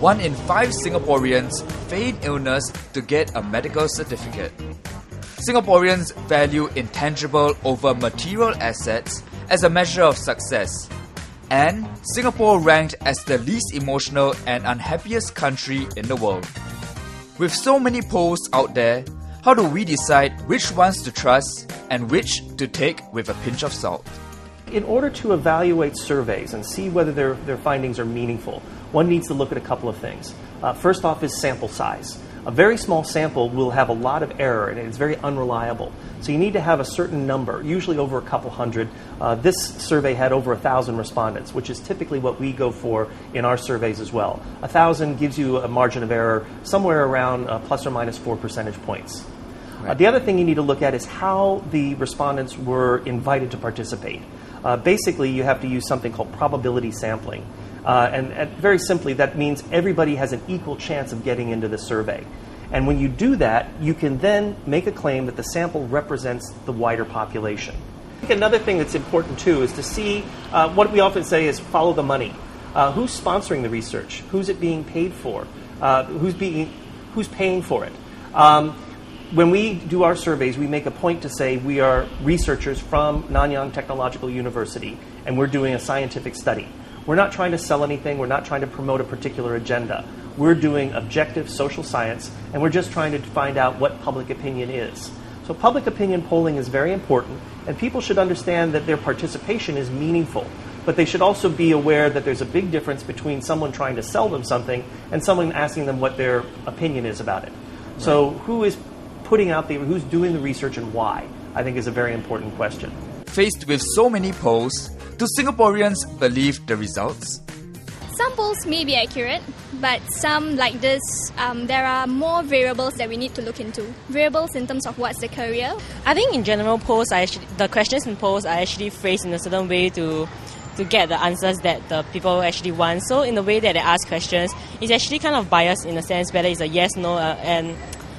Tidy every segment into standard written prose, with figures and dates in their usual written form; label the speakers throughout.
Speaker 1: 1 in 5 Singaporeans feign illness to get a medical certificate. Singaporeans value intangible over material assets as a measure of success. And Singapore ranked as the least emotional and unhappiest country in the world. With so many polls out there, how do we decide which ones to trust and which to take with a pinch of salt?
Speaker 2: In order to evaluate surveys and see whether their findings are meaningful, one needs to look at a couple of things. First off is sample size. A very small sample will have a lot of error and it's very unreliable. So you need to have a certain number, usually over a couple hundred. This survey had over 1,000 respondents, which is typically what we go for in our surveys as well. 1,000 gives you a margin of error somewhere around plus or minus 4 percentage points.
Speaker 1: Right.
Speaker 2: The other thing you need to look at is how the respondents were invited to participate. Basically, you have to use something called probability sampling. And very simply, that means everybody has an equal chance of getting into the survey. And when you do that, you can then make a claim that the sample represents the wider population. I think another thing that's important, too, is to see what we often say is follow the money. Who's sponsoring the research? Who's it being paid for? Who's paying for it? When we do our surveys, we make a point to say we are researchers from Nanyang Technological University, and we're doing a scientific study. We're not trying to sell anything. We're not trying to promote a particular agenda. We're doing objective social science, and we're just trying to find out what public opinion is. So public opinion polling is very important, and people should understand that their participation is meaningful. But they should also be aware that there's a big difference between someone trying to sell them something and someone asking them what their opinion is about it. Right. So who is who's doing the research and why, I think is a very important question.
Speaker 1: Faced with so many polls, do Singaporeans believe the results?
Speaker 3: Some polls may be accurate, but some like this, there are more variables that we need to look into. Variables in terms of what's the career.
Speaker 4: I think in general polls, the questions in polls are actually phrased in a certain way to get the answers that the people actually want. So in the way that they ask questions, it's actually kind of biased in a sense, whether it's a yes, no, and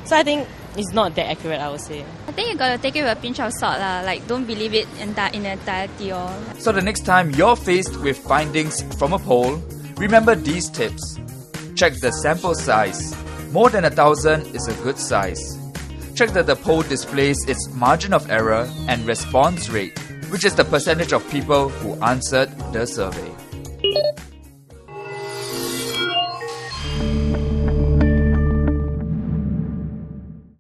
Speaker 4: so I think it's not that accurate, I would say.
Speaker 5: I think you gotta take it with a pinch of salt, like don't believe it in entirety.
Speaker 1: So the next time you're faced with findings from a poll, remember these tips. Check the sample size. More than 1,000 is a good size. Check that the poll displays its margin of error and response rate, which is the percentage of people who answered the survey.